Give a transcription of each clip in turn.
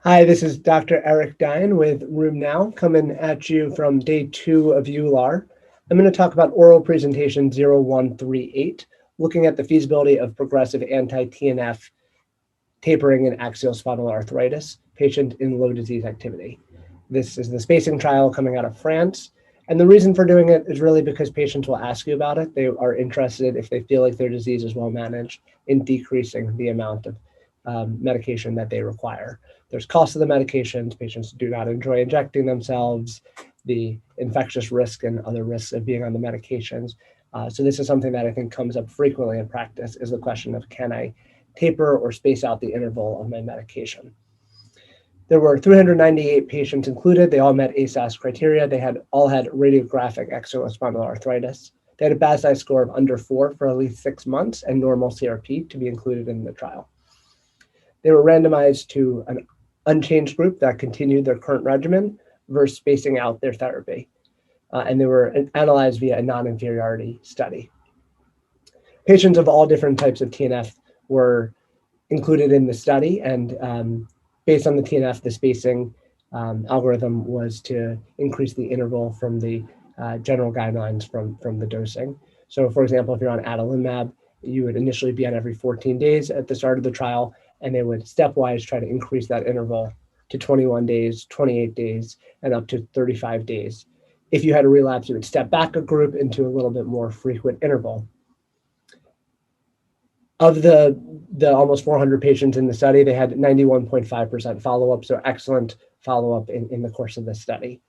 Hi, this is Dr. Eric Dein with Room Now, coming at you from day 2 of EULAR. I'm going to talk about oral presentation 0138, looking at the feasibility of progressive anti-TNF tapering in axial spondyloarthritis, patient in low disease activity. This is the spacing trial coming out of France. And the reason for doing it is really because patients will ask you about it. They are interested, if they feel like their disease is well managed, in decreasing the amount of medication that they require. There's cost of the medications. Patients do not enjoy injecting themselves, the infectious risk and other risks of being on the medications. So this is something that I think comes up frequently in practice, is the question of, can I taper or space out the interval of my medication? There were 398 patients included. They all met ASAS criteria. They all had radiographic axial spondyloarthritis. They had a BASI score of under 4 for at least 6 months and normal CRP to be included in the trial. They were randomized to an unchanged group that continued their current regimen versus spacing out their therapy. And they were analyzed via a non-inferiority study. Patients of all different types of TNF were included in the study, and based on the TNF, the spacing algorithm was to increase the interval from the general guidelines from the dosing. So for example, if you're on adalimumab, you would initially be on every 14 days at the start of the trial, and they would stepwise try to increase that interval to 21 days, 28 days, and up to 35 days. If you had a relapse, you would step back a group into a little bit more frequent interval. Of the almost 400 patients in the study, they had 91.5% follow-up, so excellent follow-up in the course of the study.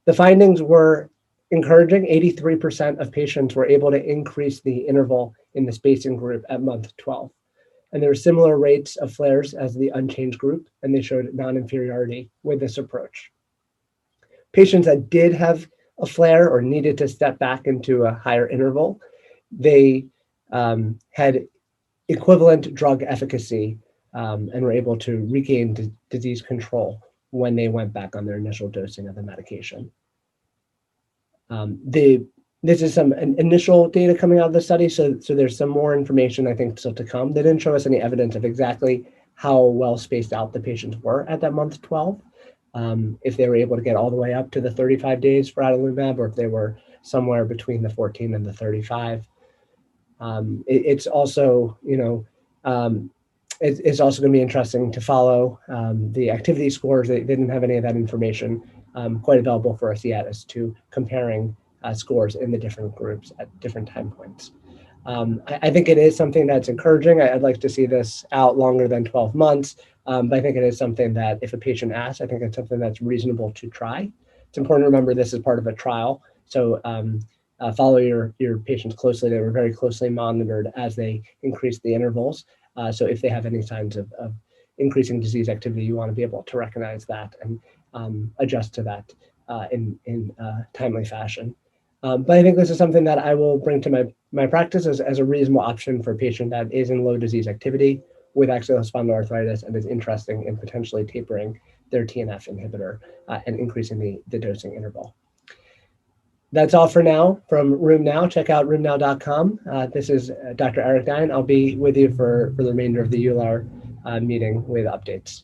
The findings were encouraging. 83% of patients were able to increase the interval in the spacing group at month 12. And there were similar rates of flares as the unchanged group, and they showed non-inferiority with this approach. Patients that did have a flare or needed to step back into a higher interval, they had equivalent drug efficacy and were able to regain disease control when they went back on their initial dosing of the medication. This is some initial data coming out of the study, so there's some more information, I think, still to come. They didn't show us any evidence of exactly how well spaced out the patients were at that month 12, if they were able to get all the way up to the 35 days for adalimumab, or if they were somewhere between the 14 and the 35. It's also, it's also going to be interesting to follow the activity scores. They didn't have any of that information quite available for us yet as to comparing scores in the different groups at different time points. I think it is something that's encouraging. I'd like to see this out longer than 12 months, but I think it is something that if a patient asks, I think it's something that's reasonable to try. It's important to remember this is part of a trial, so follow your patients closely. They were very closely monitored as they increased the intervals. So if they have any signs of increasing disease activity, you want to be able to recognize that and adjust to that in a timely fashion. But I think this is something that I will bring to my practice as a reasonable option for a patient that is in low disease activity with axial spondyloarthritis and is interested in potentially tapering their TNF inhibitor and increasing the dosing interval. That's all for now from Room Now. Check out roomnow.com. This is Dr. Eric Dein. I'll be with you for the remainder of the EULAR meeting with updates.